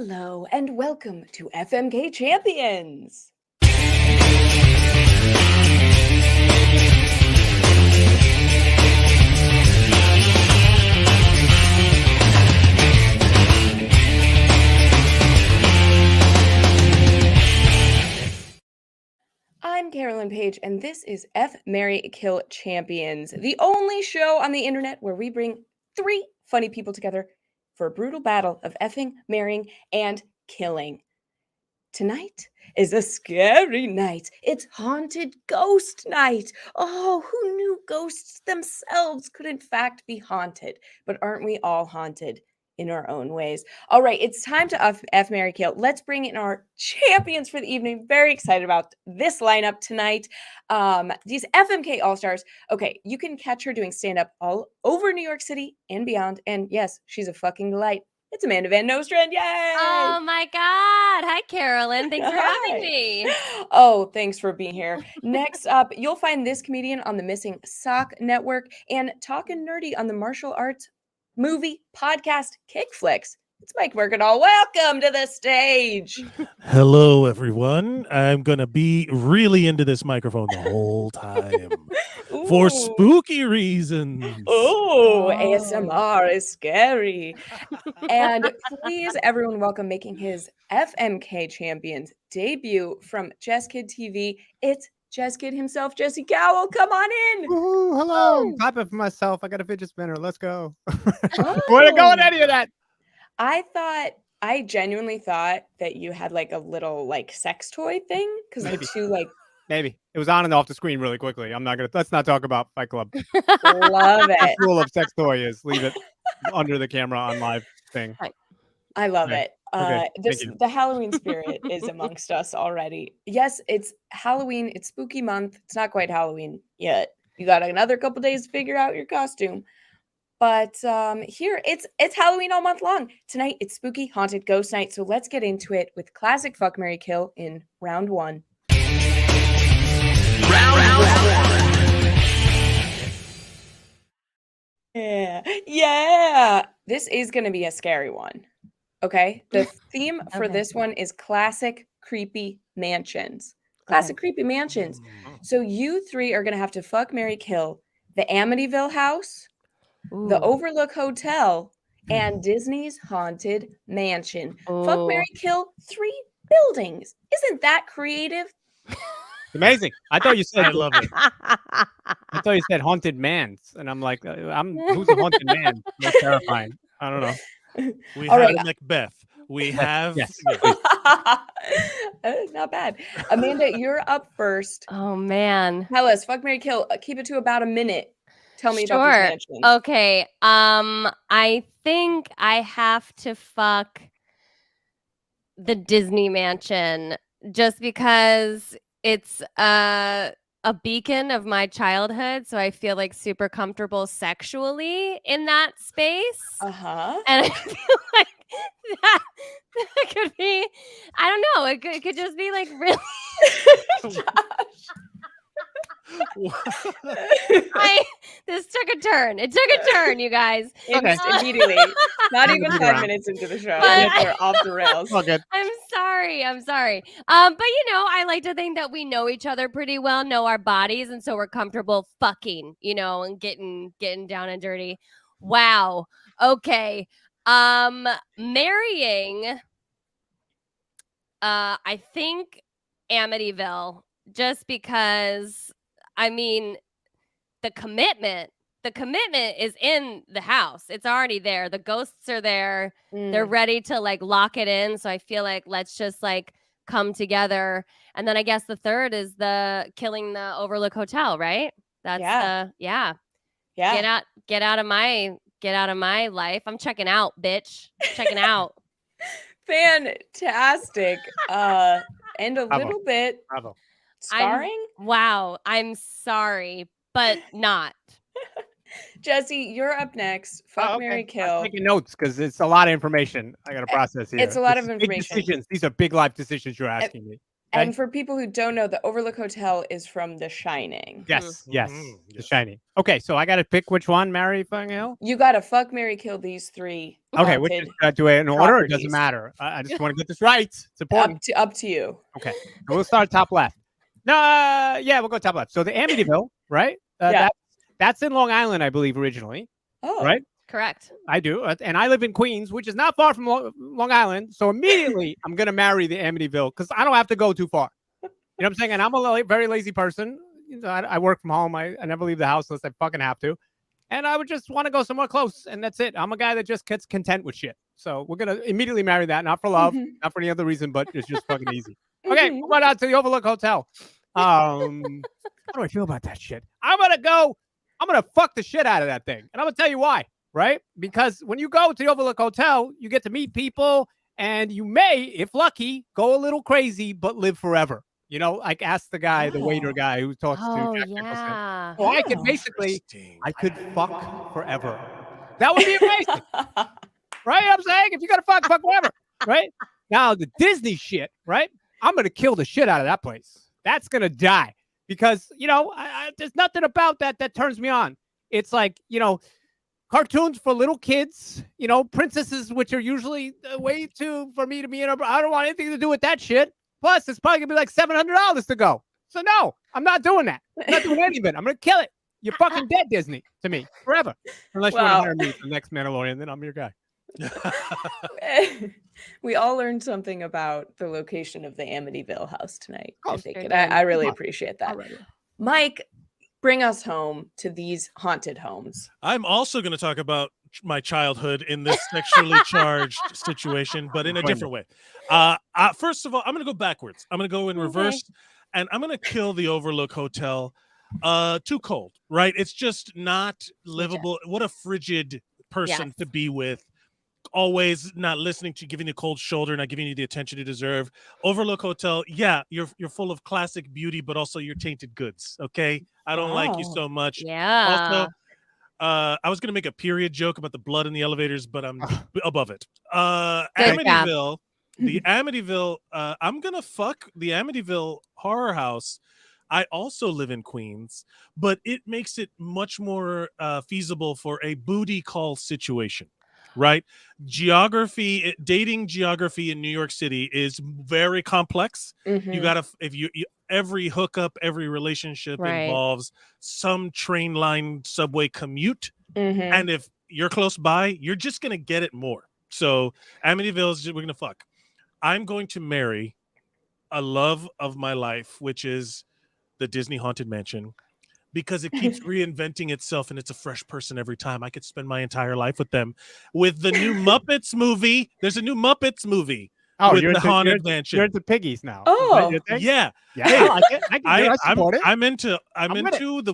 Hello and welcome to FMK Champions. I'm Carolyn Page, and this is F, Marry, Kill Champions, the only show on the internet where we bring three funny people together for a brutal battle of effing, marrying, and killing. Tonight is a scary night. It's haunted ghost night. Oh, who knew ghosts themselves could in fact be haunted? But aren't we all haunted in our own ways? All right, it's time to F, marry, kill. Let's bring in our champions for the evening. Very excited about this lineup tonight. These FMK All-Stars. Okay, you can catch her doing stand-up all over New York City and beyond. And yes, she's a fucking delight. It's Amanda Van Nostrand. Yay! Oh my God. Hi, Carolyn. Thanks for having me. Oh, thanks for being here. Next up, you'll find this comedian on the Missing Sock Network and Talkin' Nerdy on the martial arts movie podcast Kickflix. It's Mike Mercadal. Welcome to the stage. Hello, everyone. I'm going to be really into this microphone the whole time for spooky reasons. Oh, ASMR is scary. And please, everyone, welcome making his FMK Champions debut from Jess Kid TV. It's Jess Kid himself, Jesse Cowell. Come on in. Ooh, hello. I'm clapping for myself. I got a fidget spinner. Let's go. Where to go with any of that? I genuinely thought that you had like a little like sex toy thing because the two like maybe it was on and off the screen really quickly. Let's not talk about Fight Club. Love it. The rule of sex toy is leave it under the camera on live thing. I love it. Okay, The Halloween spirit is amongst us already. Yes, it's Halloween. It's spooky month. It's not quite Halloween yet. You got another couple days to figure out your costume. But here, it's Halloween all month long. Tonight, it's spooky, haunted ghost night. So let's get into it with classic Fuck, Marry, Kill in round one. Yeah. This is going to be a scary one. Okay. The theme for this one is classic creepy mansions. Classic creepy mansions. So you three are going to have to fuck, marry, kill the Amityville house, the Overlook Hotel, and Disney's Haunted Mansion. Fuck, marry, kill 3 buildings. Isn't that creative? Amazing. I thought you said I love it. I thought you said haunted mans, and I'm like, who's a haunted man? That's terrifying. I don't know. We have Macbeth. We have not bad. Amanda, you're up first. Oh man. Tell us, fuck, marry, kill. Keep it to about a minute. Tell me about these mansions. Okay. I think I have to fuck the Disney mansion just because it's a beacon of my childhood, so I feel like super comfortable sexually in that space. And I feel like that could be, I don't know, it could just be like really this took a turn. It took a turn, you guys. Immediately. Not even 5 minutes into the show. They're off the rails. Okay. I'm sorry. But I like to think that we know each other pretty well, know our bodies, and so we're comfortable fucking, and getting down and dirty. Wow. Okay. Marrying, I think Amityville, just because, I mean, the commitment is in the house. It's already there. The ghosts are there. They're ready to like lock it in. So I feel like let's just like come together. And then I guess the third is the killing the Overlook Hotel, right? That's Get out of my life. I'm checking out, bitch. Checking out. Fantastic. And a little bit scarring. Wow. I'm sorry, but not. Jesse, you're up next. Fuck, marry, kill. I'm taking notes because it's a lot of information I got to process here. It's a lot of information. Big decisions. These are big life decisions you're asking me. And for people who don't know, the Overlook Hotel is from The Shining. Yes, yes. Mhm, The yes. Shining. Okay, so I got to pick which one, marry, fucking kill? You got to fuck, marry, kill these 3 Okay, which haunted is, do it in order? It doesn't properties. matter. I just want to get this right. It's important. Up to you. Okay, so we'll start top left. No, yeah, we'll go top left. So the Amityville, right? Yeah. That's in Long Island, I believe, originally. Oh. Right? Correct. I do. And I live in Queens, which is not far from Long Island. So immediately I'm going to marry the Amityville because I don't have to go too far. You know what I'm saying? And I'm a very lazy person. You know, I work from home. I never leave the house unless I fucking have to. And I would just want to go somewhere close. And that's it. I'm a guy that just gets content with shit. So we're going to immediately marry that. Not for love, not for any other reason, but it's just fucking easy. Okay, we'll go down to the Overlook Hotel. How do I feel about that shit? I'm going to fuck the shit out of that thing. And I'm going to tell you why. Right? Because when you go to the Overlook Hotel, you get to meet people and you may, if lucky, go a little crazy, but live forever. You know, like ask the guy, the waiter guy who talks to Jack Nicholson. Yeah. So I could basically, I could fuck forever. That would be amazing. Right? You know what I'm saying? If you got to fuck forever. Right? Now, the Disney shit, right? I'm going to kill the shit out of that place. That's going to die. Because, you know, there's nothing about that turns me on. It's like, you know, cartoons for little kids, you know, princesses, which are usually way too for me to be in. I don't want anything to do with that shit. Plus, it's probably gonna be like $700 to go. So no, I'm not doing that. I'm not doing any of it. I'm gonna kill it. You're fucking dead, Disney, to me forever. Unless you want to hire me for the next Mandalorian, then I'm your guy. We all learned something about the location of the Amityville house tonight. I think, sure and did. I really appreciate that. Alright. Mike, bring us home to these haunted homes. I'm also going to talk about my childhood in this sexually charged situation, but in a different way. First of all, I'm going to go backwards. I'm going to go in reverse, and I'm going to kill the Overlook Hotel. Too cold, right? It's just not livable. What a frigid person to be with. Always not listening to, giving you a cold shoulder, not giving you the attention you deserve. Overlook Hotel, yeah, you're full of classic beauty, but also you're tainted goods. Okay, I don't like you so much. Yeah. Also, I was gonna make a period joke about the blood in the elevators, but I'm above it. Amityville, the Amityville. I'm gonna fuck the Amityville horror house. I also live in Queens, but it makes it much more feasible for a booty call situation. Right? Dating geography in New York City is very complex. You gotta, every hookup, every relationship involves some train line, subway commute. And if you're close by, you're just gonna get it more. So Amityville, we're gonna fuck. I'm going to marry a love of my life, which is the Disney Haunted Mansion. Because it keeps reinventing itself and it's a fresh person every time. I could spend my entire life with them. With the new Muppets movie, there's a new Muppets movie with the Haunted Mansion. You're into piggies now. Oh, yeah. Yeah, Hey, I like it. I support it. I'm into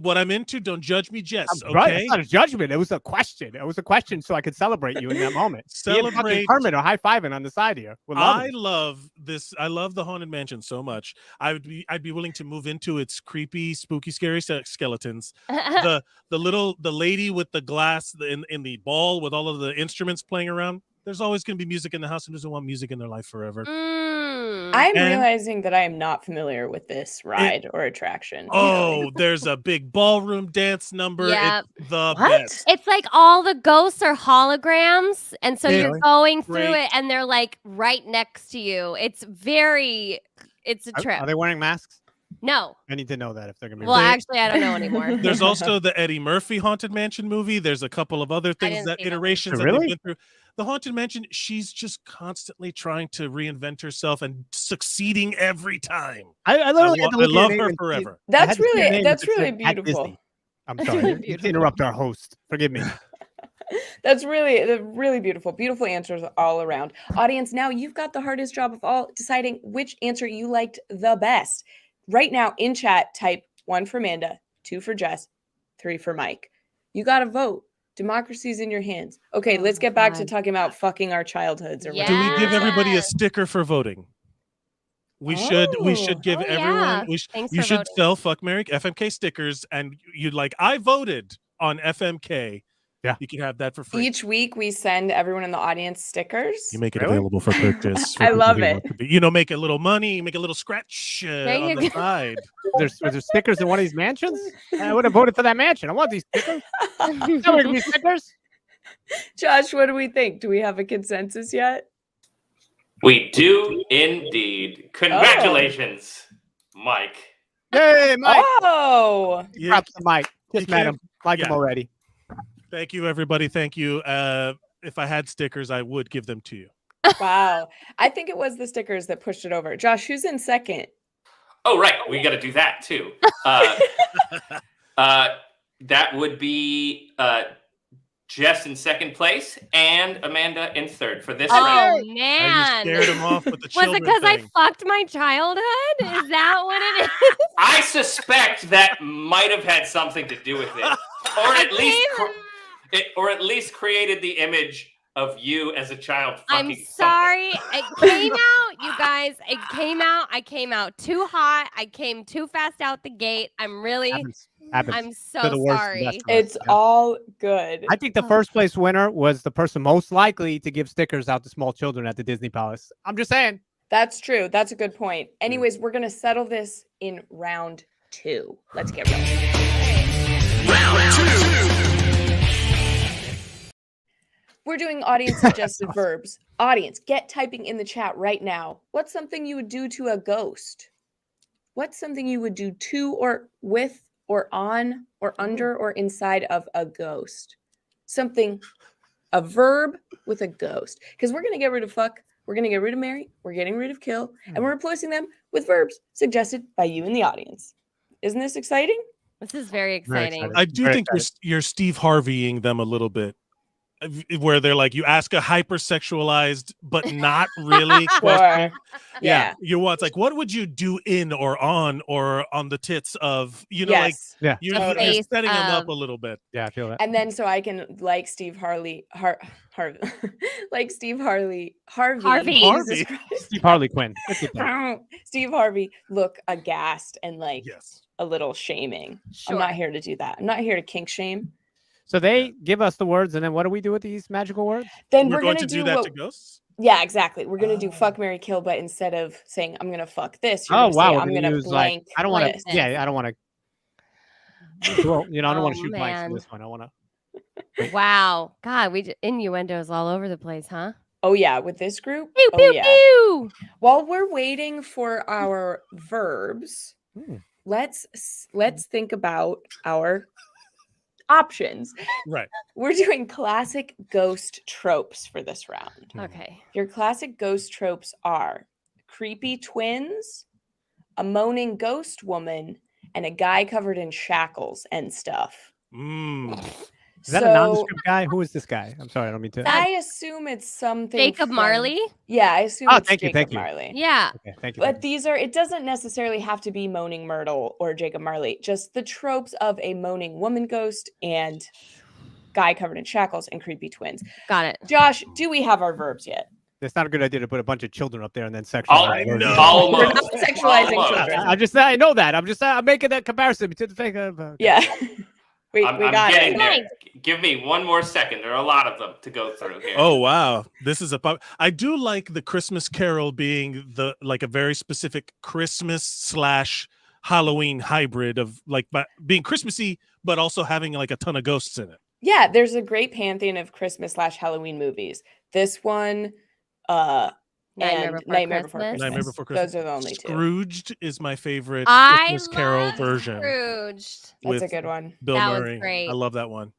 what I'm into. Don't judge me, Jess. Right, Okay, it's not a judgment. It was a question. It was a question, so I could celebrate you in that moment. Celebrate Kermit or high fiving on the side here. I love this. I love the Haunted Mansion so much. I'd be willing to move into its creepy, spooky, scary skeletons. the lady with the glass in the ball with all of the instruments playing around. There's always going to be music in the house, and doesn't want music in their life forever. I'm realizing that I am not familiar with this ride or attraction. Oh, there's a big ballroom dance number. Yep. It's the best. It's like all the ghosts are holograms, and so you're going through Great. it, and they're like right next to you. It's a trip. Are they wearing masks? No. I need to know that if they're gonna be. Well, actually, I don't know anymore. There's also the Eddie Murphy Haunted Mansion movie. There's a couple of other things didn't see that iterations one. that Really? they've been through. The Haunted Mansion, she's just constantly trying to reinvent herself and succeeding every time. I literally had to I look at your love name her and see- forever. I had That's to see your name that's and it really said at beautiful. Disney. I'm sorry. You to interrupt our host. Forgive me. That's really beautiful. Beautiful answers all around. Audience, now you've got the hardest job of all, deciding which answer you liked the best. Right now in chat, type 1 for Amanda, 2 for Jess, 3 for Mike. You got to vote. Democracy's in your hands. Okay, let's get back to talking about fucking our childhoods. Or Do we give everybody a Yes. sticker for voting? We should give everyone. Thanks You for should voting. sell Fuck Marry FMK stickers, and you'd like, I voted on FMK. Yeah. You can have that for free. Each week we send everyone in the audience stickers. You make it Really? available for purchase. For I people love who it. want to be- You know, make a little money, you make a little scratch There on you the go. side. Was there stickers in one of these mansions? I would have voted for that mansion. I want these stickers. Tell me these stickers. Josh, what do we think? Do we have a consensus yet? We do indeed. Congratulations, Mike. Yay, Mike. Oh, Yeah. Props to Mike. Just You met can't- him. Like him yeah. already. Thank you, everybody. Thank you. If I had stickers, I would give them to you. wow. I think it was the stickers that pushed it over. Josh, who's in second? Oh, right. We got to do that too. That would be Jess in second place and Amanda in third for this round. Oh I just man. scared him off with the Was children it because I thing. fucked my childhood? Is that what it is? I suspect that might have had something to do with it, or I at least, came- or at least created the image of you as a child. I'm Fucking sorry. It came out, you guys. It came out. I came out too hot. I came too fast out the gate. I'm really. Happens. I'm To so the worst and sorry. best of us. It's all good. I think the first place winner was the person most likely to give stickers out to small children at the Disney Palace. I'm just saying. That's true. That's a good point. Anyways, we're going to settle this in round 2. Let's get rolling. Round 2. We're doing audience suggested verbs. Audience, get typing in the chat right now. What's something you would do to a ghost? What's something you would do to or with or on or under or inside of a ghost? Something, a verb with a ghost. Because we're going to get rid of fuck, we're going to get rid of marry, we're getting rid of kill, and we're replacing them with verbs suggested by you in the audience. Isn't this exciting? This is very Very exciting. exciting. I do Very think you're Steve Harveying them a little bit, where they're like, you ask a hypersexualized but not really question. Yeah. You want, it's like, what would you do in or on the tits of, you know, like Yes. Yeah. you're, Totally. you're setting them up of- a little bit. Yeah, I feel that. And then so I can like Steve Harvey, like Steve Harvey, Harvey. Jesus Christ. Steve Harley Quinn. Look at that. Steve Harvey look aghast and like Yes. a little shaming. Sure. I'm not here to do that. I'm not here to kink shame. So they give us the words, and then what do we do with these magical words? Then We're going going to to do that what, to ghosts? Yeah, exactly. We're gonna do Oh. fuck, marry, kill, but instead of saying I'm gonna fuck this, you're Oh gonna wow, say we're I'm gonna gonna use blank. like I don't want this. to. Yeah, I don't want to. Well, you know, I don't want Oh, to shoot blanks in man. this one. I want to. Wow. God, innuendos all over the place, huh? Oh yeah, with this group. Pew, Oh pew, yeah. pew. While we're waiting for our verbs, let's think about our options. Right. We're doing classic ghost tropes for this round. Okay. Your classic ghost tropes are creepy twins, a moaning ghost woman, and a guy covered in shackles and stuff. Is that a nondescript guy? Who is this guy? I'm sorry, I don't mean to. I assume it's something. Jacob from- Marley? Yeah, I assume Oh, it's thank you, Jacob thank you. Marley. Yeah. Okay, thank you. But these are, it doesn't necessarily have to be Moaning Myrtle or Jacob Marley, just the tropes of a moaning woman ghost and guy covered in shackles and creepy twins. Got it. Josh, do we have our verbs yet? It's not a good idea to put a bunch of children up there and then All, sexualize. them. all We're almost. not sexualizing All almost. children. I know that. I'm making that comparison to the thing of. Yeah. we I'm got getting it. there. Give me one more second. There are a lot of them to go through here. Oh wow, this is I do like the Christmas Carol being a very specific Christmas / Halloween hybrid of being Christmassy, but also having like a ton of ghosts in it. Yeah, there's a great pantheon of Christmas / Halloween movies. This one, and Nightmare Before Christmas. Nightmare Before Christmas. Those are the only two. Scrooged is my favorite I Christmas Carol love version. Scrooged. That's a with good one. Bill That was Murray. great. I love that one.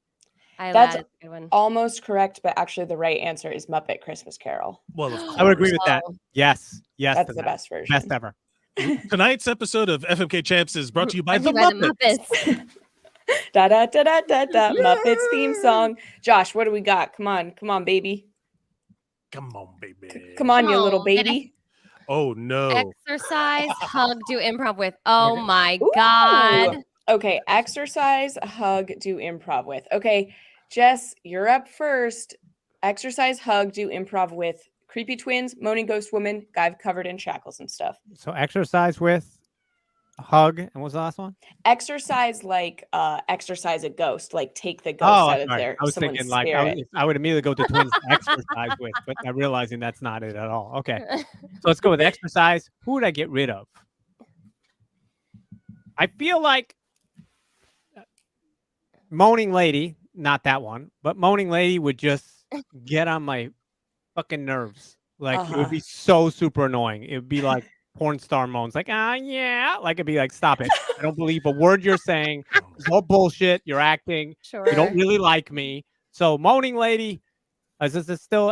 That's That is a good one. almost correct, but actually the right answer is Muppet Christmas Carol. Well, of I would agree with that. Oh. Yes, yes. That's to the that. best version. Best ever. Tonight's episode of FMK Champs is brought to you by the Brought to you Muppets. Da da da da da da. Muppets theme song. Josh, what do we got? Come on, baby. Come on, baby. Come on, you Oh, little get it. baby. Oh no. Exercise, hug, do improv with. Oh my Ooh. God. Okay, exercise, hug, do improv with. Okay, Jess, you're up first. Exercise, hug, do improv with creepy twins, moaning ghost woman, guy covered in shackles and stuff. So exercise with hug, and what was the last one? Exercise exercise a ghost, like take the ghost Oh, out of sorry. their I was someone's thinking like spirit. I would immediately go to twins to exercise with, but I'm realizing that's not it at all. Okay, so let's go with exercise. Who would I get rid of? I feel like Moaning Lady, not that one, but Moaning Lady would just get on my fucking nerves. Like it would be so super annoying. It would be like porn star moans, like yeah, like it'd be like, stop it. I don't believe a word you're saying. It's all bullshit. You're acting. Sure. You don't really like me. So Moaning Lady, is this still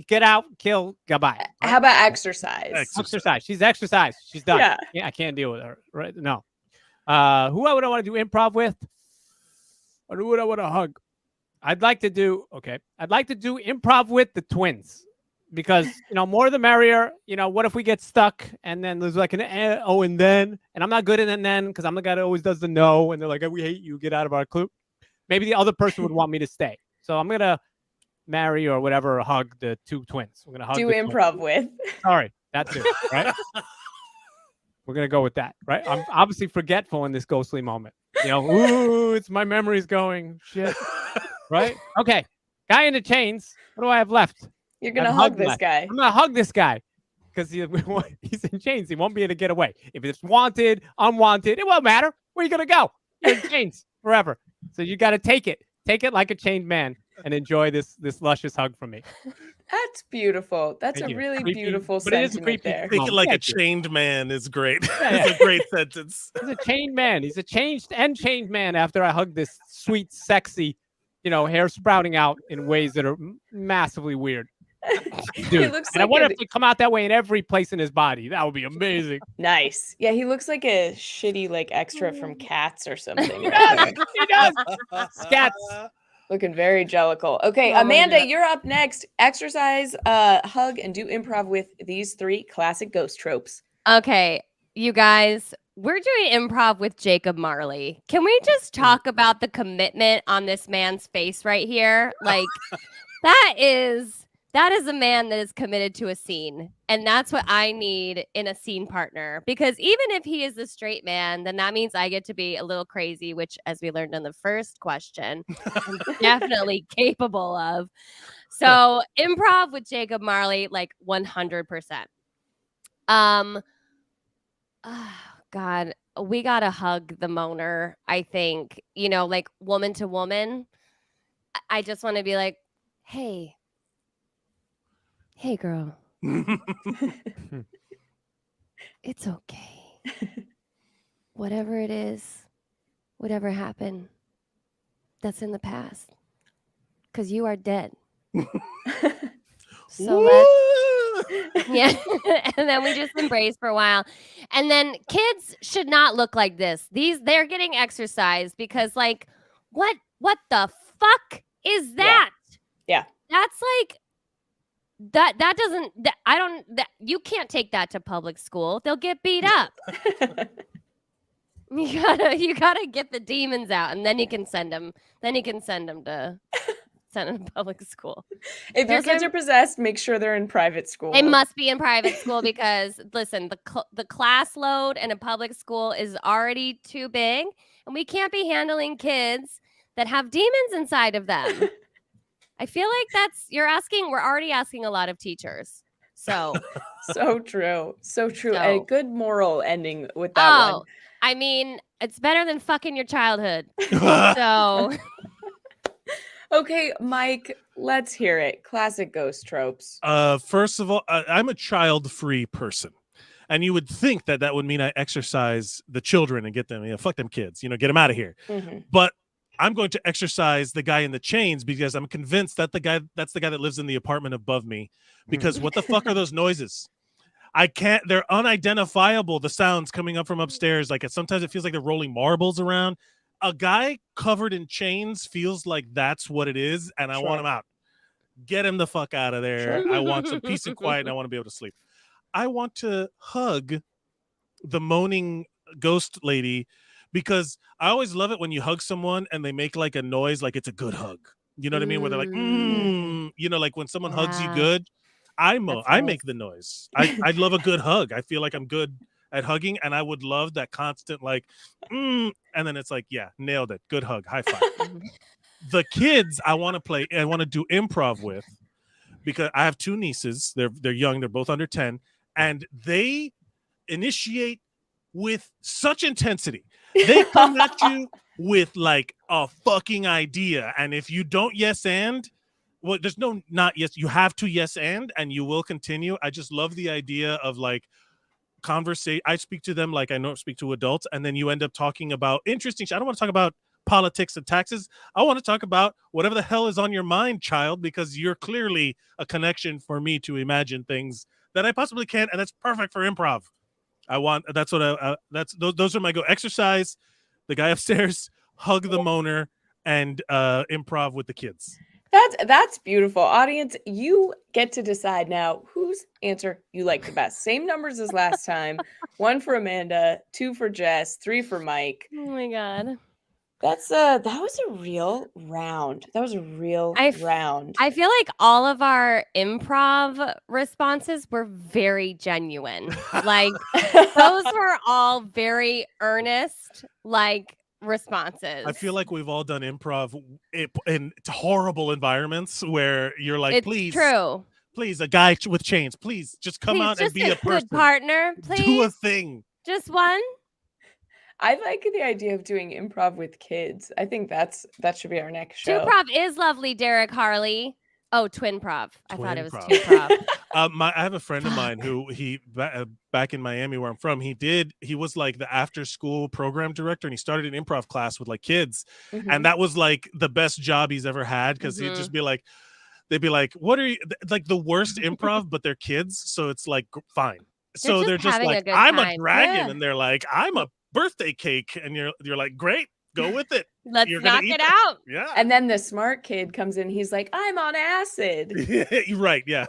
get out, kill, goodbye. How about exercise? Exercise. She's exercised. She's done. Yeah. I can't deal with her. Right? No. Who would I want to do improv with? Or who would I want to hug? I'd like to do improv with the twins. Because, more the merrier. What if we get stuck and then there's like an and then, and I'm not good at an then because I'm the guy that always does the no, and they're like, we hate you, get out of our clue. Maybe the other person would want me to stay. So I'm going to marry or whatever, or hug the two twins. We're going to hug do the improv twins. with. Sorry, that too, right? We're going to go with that, right? I'm obviously forgetful in this ghostly moment. Ooh, it's my memories going. Shit. Right? Okay. Guy in the chains. What do I have left? You're going to hug this guy. I'm going to hug this guy because he's in chains. He won't be able to get away. If it's wanted, unwanted, it won't matter. Where are you going to go? You're in chains forever. So you got to take it. Take it like a chained man and enjoy this luscious hug from me. That's beautiful. That's Thank a you. really Creepy, beautiful but it is a sentiment creepy there. Take it like a Thank you. chained man is great. Yeah. It's a great sentence. He's a chained man. He's a changed man after I hug this sweet, sexy, hair sprouting out in ways that are massively weird. Dude. He looks And I like wonder if they come out that way in every place in his body. That would be amazing. nice. Yeah, he looks like a shitty extra from Cats or something. He right does. there. He does. Scats. Looking very jellical. Okay, Oh, Amanda, yeah. you're up next. Exercise, hug, and do improv with these 3 classic ghost tropes. Okay, you guys, we're doing improv with Jacob Marley. Can we just talk about the commitment on this man's face right here? Like, that is a man that is committed to a scene. And that's what I need in a scene partner. Because even if he is a straight man, then that means I get to be a little crazy, which, as we learned in the first question, I'm definitely capable of. So improv with Jacob Marley, 100%. Oh, God, we got to hug the moaner, I think, woman to woman. I just want to be like, hey, girl, it's okay. Whatever it is, whatever happened, that's in the past. Because you are dead. So yeah. And then we just embrace for a while. And then kids should not look like this. They're getting exercised because what the fuck is that? Yeah. That's you can't take that to public school. They'll get beat up. You gotta get the demons out, and then you can send them. Then you can send them to public school. If your kids are possessed, make sure they're in private school. They must be in private school because listen, the class load in a public school is already too big, and we can't be handling kids that have demons inside of them. I feel like we're already asking a lot of teachers. So so true. So true. So- A good moral ending with that one. I mean, it's better than fucking your childhood. So Okay, Mike, let's hear it. Classic ghost tropes. First of all, I'm a child-free person. And you would think that would mean I exercise the children and get them, fuck them kids, get them out of here. Mm-hmm. But I'm going to exercise the guy in the chains because I'm convinced that's the guy that lives in the apartment above me. Because what the fuck are those noises? They're unidentifiable, the sounds coming up from upstairs. Sometimes it feels like they're rolling marbles around. A guy covered in chains feels like that's what it is, and I want him out. Get him the fuck out of there. Sure. I want some peace and quiet, and I want to be able to sleep. I want to hug the moaning ghost lady because I always love it when you hug someone and they make a noise like it's a good hug. You know what I mean? Where they're like, when someone hugs you good, I make the noise. I love a good hug. I feel like I'm good at hugging, and I would love that constant like, and then it's like, yeah, nailed it, good hug, high five. The kids I want to do improv with, because I have 2 nieces. They're young. They're both under 10, and they initiate with such intensity. They come at you with like a fucking idea, and if you don't yes and, well, there's no not yes. You have to yes and you will continue. I just love the idea of like conversation. I speak to them like I don't speak to adults, and then you end up talking about interesting shit. I don't want to talk about politics and taxes. I want to talk about whatever the hell is on your mind, child, because you're clearly a connection for me to imagine things that I possibly can't, and that's perfect for improv. Those are my go. Exercise, the guy upstairs, hug the moaner, and improv with the kids. That's beautiful. Audience, you get to decide now whose answer you like the best. Same numbers as last time. 1 for Amanda, 2 for Jess, 3 for Mike. Oh my God. That was a real round. That was a real round. I feel like all of our improv responses were very genuine. Like those were all very earnest, like responses. I feel like we've all done improv in horrible environments where you're like, it's please, true. Please, a guy with chains, please just come out and be a person. Good partner, please. Do a thing. Just one. I like the idea of doing improv with kids. I think that should be our next show. Two-prov is lovely, Derek Harley. Oh, twin-prov. I thought it was Twin-prov. two-prov. I have a friend of mine who back in Miami where I'm from, he was like the after school program director, and he started an improv class with like kids. Mhm. And that was like the best job he's ever had, because he'd just be like, they'd be like, what are you, like the worst improv, but they're kids. So it's like, fine. So they're just having a like, good I'm a time. dragon. Yeah. And they're like, I'm a birthday cake. And you're like, great, go with it. Let's You're gonna knock eat it that. out. Yeah. And then the smart kid comes in. He's like, I'm on acid. You're right. Yeah.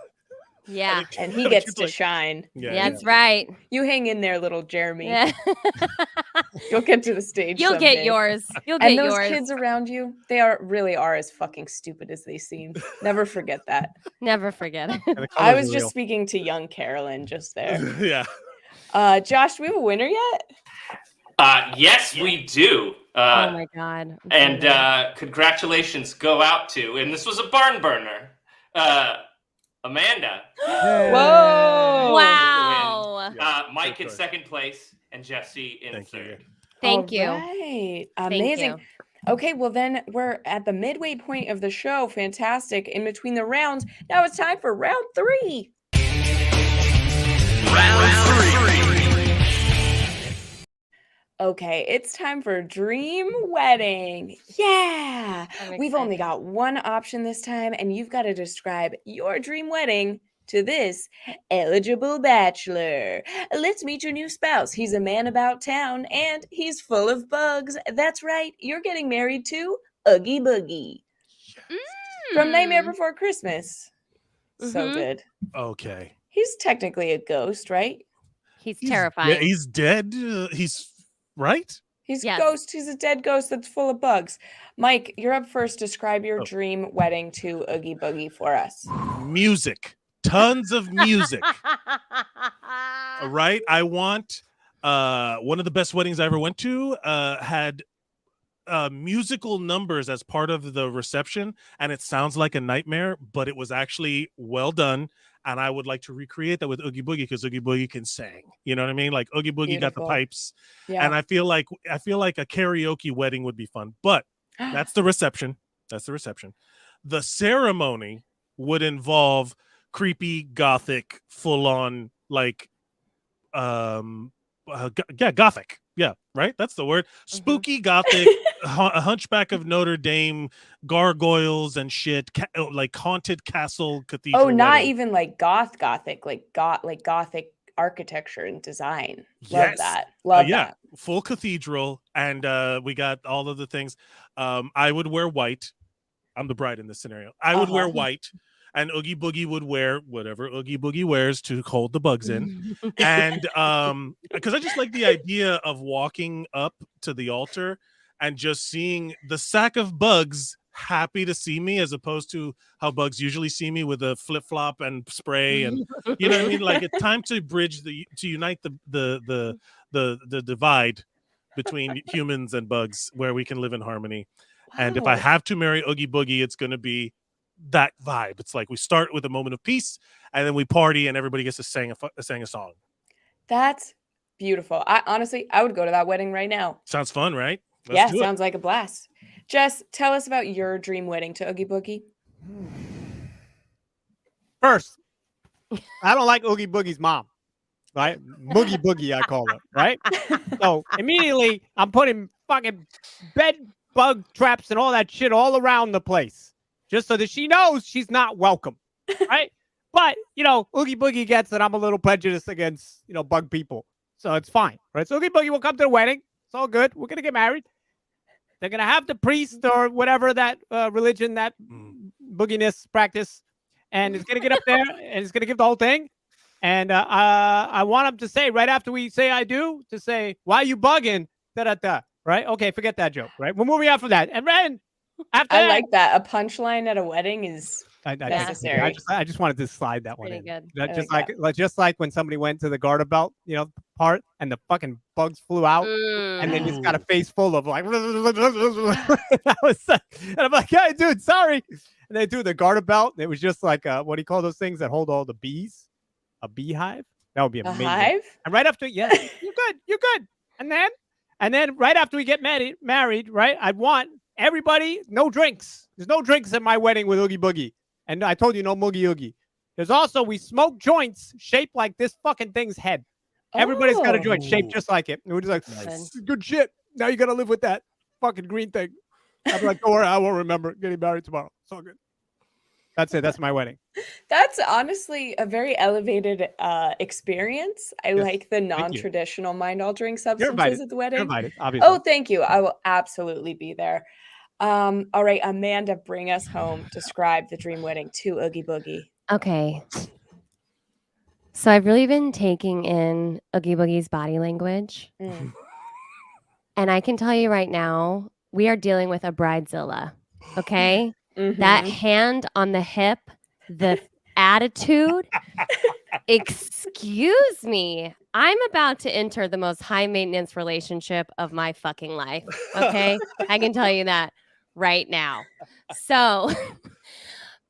Yeah. And he gets to like, shine. yeah. That's right. You hang in there, little Jeremy. Yeah. You'll get to the stage. You'll someday. get yours. You'll And get those yours. kids around you, they really are as fucking stupid as they seem. Never forget that. Never forget it. And the I colors was are just real. speaking to young Carolyn just there. Yeah. Josh, do we have a winner yet? Yes, we do. Oh my God. And congratulations go out to, and this was a barn burner, Amanda. Whoa! Wow. Mike good in choice. second place, and Jesse in Thank you. third. Thank you. Right. Thank Amazing. you. Okay, well then we're at the midway point of the show. Fantastic. In between the rounds, now it's time for round 3. Okay, it's time for Dream Wedding. Yeah. I'm We've only excited. got one option this time, and you've got to describe your dream wedding to this eligible bachelor. Let's meet your new spouse. He's a man about town, and he's full of bugs. That's right, you're getting married to Oogie Boogie from Nightmare Before Christmas. So Mhm. good. Okay. He's technically a ghost, right? He's Yeah, terrifying. he's dead. He's right. He's Yes. a ghost. He's a dead ghost that's full of bugs. Mike, you're up first. Describe your Oh. dream wedding to Oogie Boogie for us. Music. Tons of music. Right. I want one of the best weddings I ever went to had musical numbers as part of the reception, and it sounds like a nightmare, but it was actually well done. And I would like to recreate that with Oogie Boogie, because Oogie Boogie can sing. You know what I mean? Like Oogie Boogie got the Beautiful. pipes, Yeah. and I feel like a karaoke wedding would be fun. But that's the reception. That's the reception. The ceremony would involve creepy, gothic, full on like gothic. Yeah, right. That's the word. Spooky gothic, a Hunchback of Notre Dame, gargoyles and shit, like haunted castle cathedral. Oh, not wedding. even like gothic, like gothic architecture and design. Love Yes. that. Love Yeah, that. full cathedral, and we got all of the things. I would wear white. I'm the bride in this scenario. I would wear Uh-huh. white, and Oogie Boogie would wear whatever Oogie Boogie wears to hold the bugs in. And because I just like the idea of walking up to the altar and just seeing the sack of bugs happy to see me, as opposed to how bugs usually see me with a flip flop and spray, and you know what I mean. Like, it's time to unite the divide between humans and bugs, where we can live in harmony. Wow. And if I have to marry Oogie Boogie, it's going to be that vibe. It's like we start with a moment of peace, and then we party, and everybody gets to sing a song. That's beautiful. I would go to that wedding right now. Sounds fun, right? Let's do it. Sounds like a blast. Jess, tell us about your dream wedding to Oogie Boogie. First, I don't like Oogie Boogie's mom, right? Moogie Boogie, I call her, right? So immediately, I'm putting fucking bed bug traps and all that shit all around the place, just so that she knows she's not welcome, right? But, you know, Oogie Boogie gets that I'm a little prejudiced against, you know, bug people. So it's fine, right? So Oogie Boogie will come to the wedding. It's all good. We're going to get married. They're going to have the priest or whatever that religion, that booginess practice, and it's going to get up there and it's going to give the whole thing. And I want him to say, right after we say I do, to say, why you bugging? Da-da-da. Right? Okay, forget that joke, right? We're moving on from that. And then after I like that. A punchline at a wedding is necessary. I just wanted to slide that one Pretty in. good. Just like when somebody went to the garter belt, you know, part, and the fucking bugs flew out, and then just got a face full of like, that was, and I'm like, hey, dude, sorry. And they do the garter belt, and it was just like, what do you call those things that hold all the bees? A beehive? That would be amazing. A hive? And right after, you're good. And then right after we get married, right? I'd want everybody, no drinks. There's no drinks at my wedding with Oogie Boogie. And I told you, no Moogie Oogie. There's also, we smoke joints shaped like this fucking thing's head. Everybody's got a joint shaped just like it. And we're just like, Nice. good shit. Now you got to live with that fucking green thing. I'm like, don't worry, I won't remember getting married tomorrow. It's all good. That's it. That's my wedding. That's honestly a very elevated experience. I like the non-traditional mind-altering substances at the wedding. You're invited, obviously. Oh, thank you. I will absolutely be there. All right, Amanda, bring us home. Describe the dream wedding to Oogie Boogie. Okay. So I've really been taking in Oogie Boogie's body language. And I can tell you right now, we are dealing with a bridezilla. Okay? That hand on the hip, the attitude. Excuse me. I'm about to enter the most high maintenance relationship of my fucking life. Okay? I can tell you that right now. So,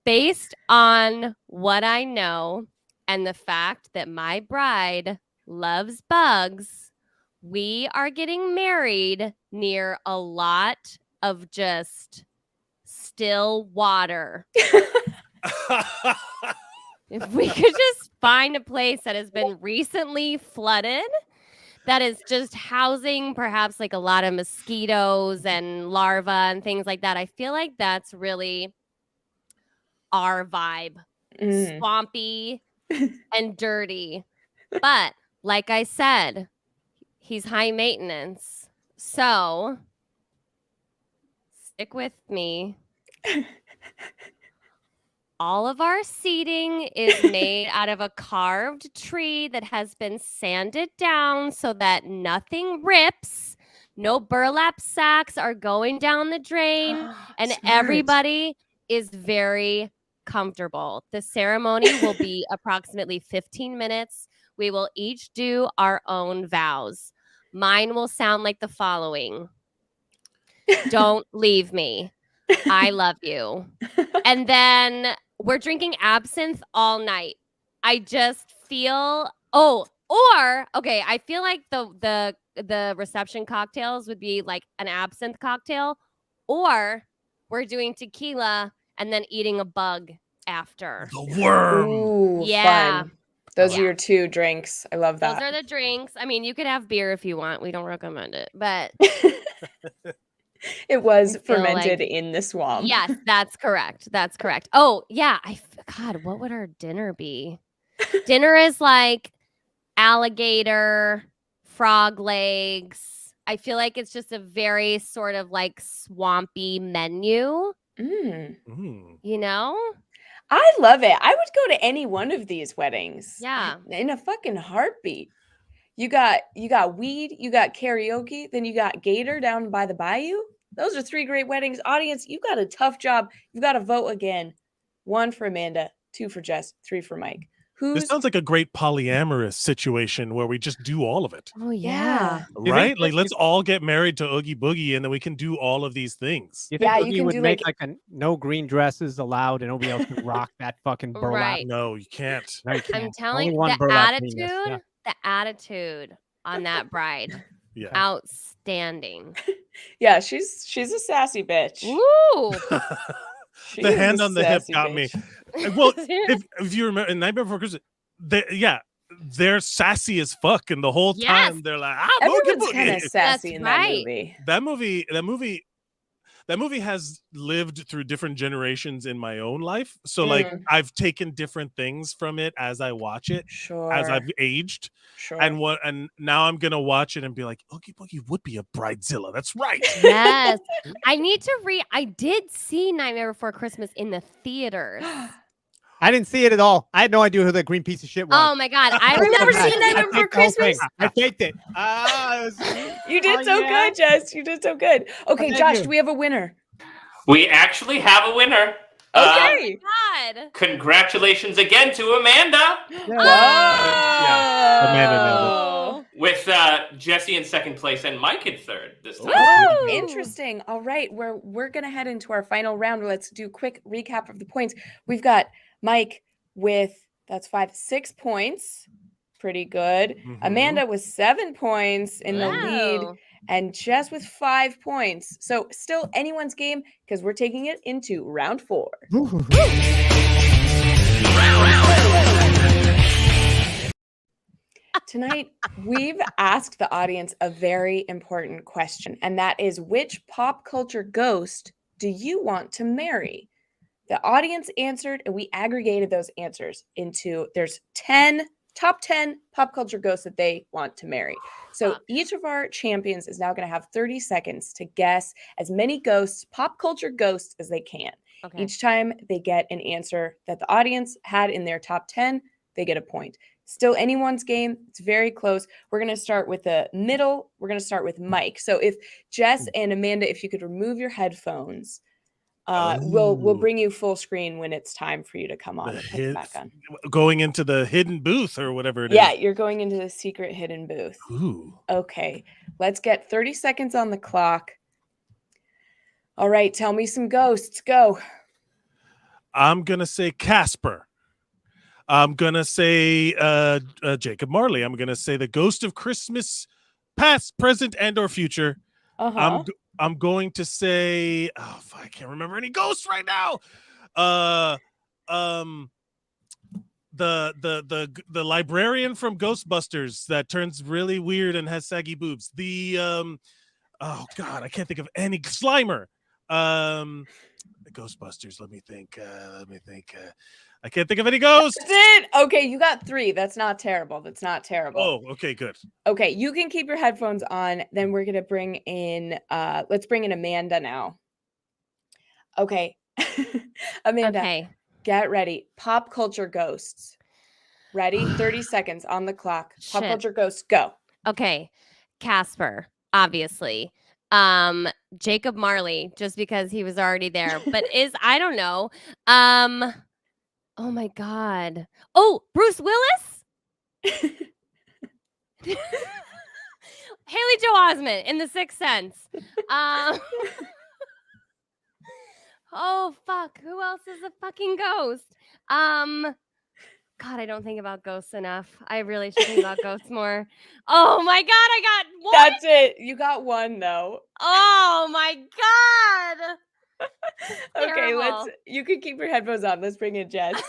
based on what I know and the fact that my bride loves bugs, we are getting married near a lot of just still water. If we could just find a place that has been recently flooded, that is just housing perhaps like a lot of mosquitoes and larvae and things like that. I feel like that's really our vibe. Swampy and dirty. But like I said, he's high maintenance. So stick with me. All of our seating is made out of a carved tree that has been sanded down so that nothing rips. No burlap sacks are going down the drain. And everybody is very comfortable. The ceremony will be approximately 15 minutes. We will each do our own vows. Mine will sound like the following. Don't leave me. I love you. And then we're drinking absinthe all night. I just feel I feel like the reception cocktails would be like an absinthe cocktail, or we're doing tequila and then eating a bug after. The worm. Ooh, yeah. Fun. Those are your two drinks. I love that. Those are the drinks. I mean, you could have beer if you want. We don't recommend it, but it was fermented in the swamp. Yes, that's correct. That's correct. Oh, yeah. God, what would our dinner be? Dinner is like alligator, frog legs. I feel like it's just a very sort of like swampy menu. You know? I love it. I would go to any one of these weddings. Yeah. In a fucking heartbeat. You got weed, you got karaoke, then you got gator down by the bayou. Those are 3 great weddings. Audience, you got a tough job. You've got to vote again. 1 for Amanda, 2 for Jess, 3 for Mike. This sounds like a great polyamorous situation where we just do all of it. Oh yeah. Right? Like, let's all get married to Oogie Boogie and then we can do all of these things. You think Yeah, Oogie you can would do, make like- like a no green dresses allowed and nobody else can rock that fucking burlap? Right. No, you can't. No, you can't. I'm telling Only you, one the burlap attitude, penis, yeah. the attitude on that bride, Yeah. outstanding. Yeah, she's a sassy bitch. Woo! She The is hand a on the hip sassy got bitch. me. Well, if you remember in Nightmare Before Christmas, they're sassy as fuck, and the whole Yes. time they're like, Everyone's kind of Boogie. sassy That's in right. that movie. That movie has lived through different generations in my own life. So like I've taken different things from it as I watch it, Sure. as I've aged. Sure. And now I'm gonna watch it and be like, Oogie Boogie would be a bridezilla. That's right. Yes. I did see Nightmare Before Christmas in the theaters. I didn't see it at all. I had no idea who that green piece of shit was. Oh my God. I You've never remember seen Nightmare Before Christmas? I faked it. You did so good, Jess. You did so good. Okay, Thank Josh, you. do we have a winner? We actually have a winner. Okay. God. Congratulations again to Amanda Oh. with Jesse in second place and Mike in third this time. Oh, interesting. All right, we're gonna head into our final round. Let's do a quick recap of the points. We've got Mike with 6 points, pretty good. Amanda with 7 points in the lead, Wow. and Jess with 5 points. So still anyone's game because we're taking it into round 4. Tonight, we've asked the audience a very important question, and that is, which pop culture ghost do you want to marry? The audience answered, and we aggregated those answers into, there's top 10 pop culture ghosts that they want to marry. So each of our champions is now going to have 30 seconds to guess as many ghosts, pop culture ghosts, as they can. Okay. Each time they get an answer that the audience had in their top 10, they get a point. Still anyone's game. It's very close. We're going to start with the middle. We're going to start with Mike. So if Jess and Amanda, if you could remove your headphones, we'll bring you full screen when it's time for you to come on and put them back on. Going into the hidden booth or whatever it is. Yeah, you're going into the secret hidden booth. Ooh. Okay, let's get 30 seconds on the clock. All right, tell me some ghosts. Go. I'm going to say Casper. I'm going to say Jacob Marley. I'm going to say the ghost of Christmas past, present, and or future. I'm going to say, I can't remember any ghosts right now. The librarian from Ghostbusters that turns really weird and has saggy boobs. I can't think of any. Slimer. The Ghostbusters. Let me think. I can't think of any ghosts. That's it. Okay, you got 3. That's not terrible. Oh, okay, good. Okay, you can keep your headphones on. Then we're gonna bring in let's bring in Amanda now. Okay. Amanda, Okay. get ready. Pop culture ghosts. Ready? 30 seconds on the clock. Pop Shit. culture ghosts, go. Okay. Casper, obviously. Jacob Marley, just because he was already there. But I don't know. Oh my God. Oh, Bruce Willis? Haley Joel Osment in The Sixth Sense. Oh fuck. Who else is a fucking ghost? God, I don't think about ghosts enough. I really should think about ghosts more. Oh my God, I got one. That's it. You got 1 though. Oh my God. Okay, Terrible. you can keep your headphones on. Let's bring in Jess.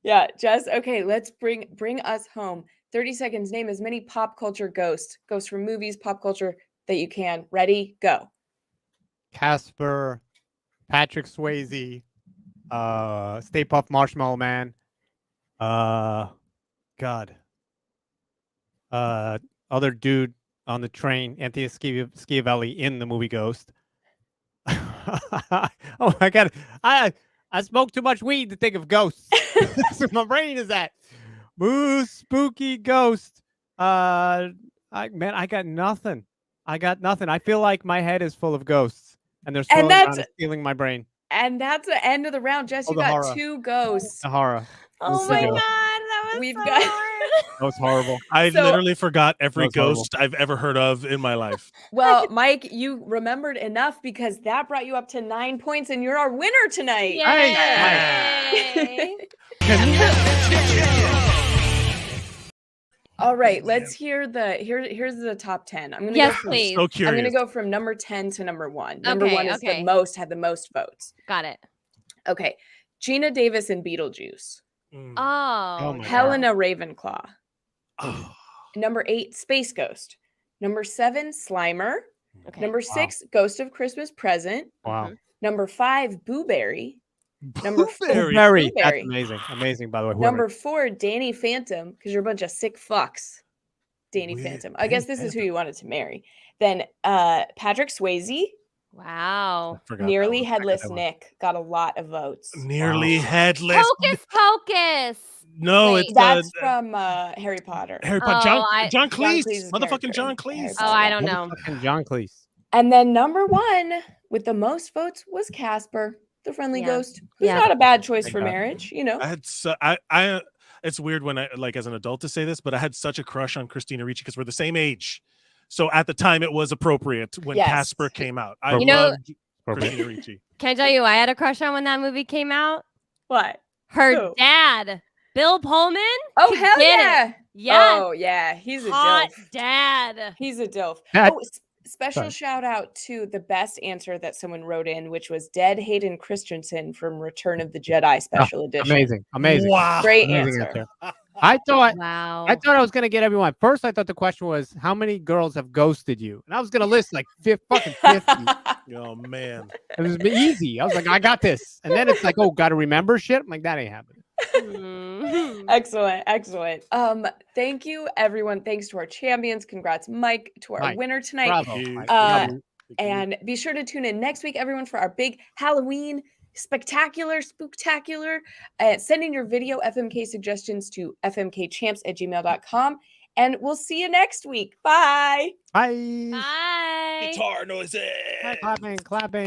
Yeah, Jess. Okay, let's bring us home. 30 seconds. Name as many pop culture ghosts from movies, pop culture that you can. Ready? Go. Casper, Patrick Swayze, Stay Puft Marshmallow Man, other dude on the train, Anthony Schiavelli in the movie Ghost. Oh my God, I smoked too much weed to think of ghosts. That's where my brain is at. Moose, spooky ghost. I got nothing. I got nothing. I feel like my head is full of ghosts, and they're And swirling around that's- and stealing my brain. And that's the end of the round. Jess, Oh, you the got horror. 2 ghosts. The horror. Oh So, my god, that was we've so got- hard. That was horrible. I So- literally forgot every That was horrible. ghost I've ever heard of in my life. Well, Mike, you remembered enough because that brought you up to 9 points, and you're our winner tonight. Yay! All right, let's hear here's the top 10. I'm gonna Yes, go from, please. So I'm curious. gonna go from number 10 to number 1. Number Okay, 1 is okay. had the most votes. Got it. Okay. Gina Davis and Beetlejuice. Mm. Oh, my God. Helena Ravenclaw. Oh. Number 8, Space Ghost. Number 7, Slimer. Okay. Number 6, Ghost of Christmas Present. Wow. Number 5, Booberry. Number Blueberry. Very. That's Blueberry. amazing. Amazing, by the way. whoever- Number 4, Danny Phantom, because you're a bunch of sick fucks. Danny Weird. Phantom. I guess Danny this is who Phantom. you wanted to marry. Then Patrick Swayze, Wow. Forgot that Nearly one. Headless that one. Nick, got a lot of votes. Nearly Wow. headless. Hocus Pocus. No, Wait, it's That's from Harry Potter. Harry Potter. Oh, John Cleese Cleese. is Motherfucking character John in Harry Cleese. Oh, I don't know. Motherfucking John Cleese. And then number 1 with the most votes was Casper, the friendly Yeah. ghost, who's Yeah. not a bad choice Thank for God. marriage, you know. I had I it's weird when I like as an adult to say this, but I had such a crush on Christina Ricci because we're the same age. So at the time it was appropriate when Yes. Casper came out. I You know- loved Christina Ricci. Can I tell you who I had a crush on when that movie came out? What? Her Who? dad, Bill Pullman. Oh, could hell get it. yeah. Yeah. Oh, yeah. He's a Hot dilf. dad. He's a dilf. That- Oh, special Sorry. shout out to the best answer that someone wrote in, which was Dead Hayden Christensen from Return of the Jedi Special Edition. Amazing. Amazing. Wow. Great Amazing answer. I thought Wow. I was gonna get everyone. First, I thought the question was how many girls have ghosted you, and I was gonna list like fucking 50. Oh man. It was easy. I was like, I got this, and then it's like, oh, got to remember shit. I'm like, that ain't happening. Mhm. Excellent, excellent. Thank you, everyone. Thanks to our champions. Congrats, Mike, to our Mike, winner tonight. Bravo. Thank you. Mike. Uh, And be sure to tune in next week, everyone, for our big Halloween spectacular, spooktacular. Send in your video FMK suggestions to fmkchamps@gmail.com. And we'll see you next week. Bye. Bye. Bye. Guitar noises. Clapping.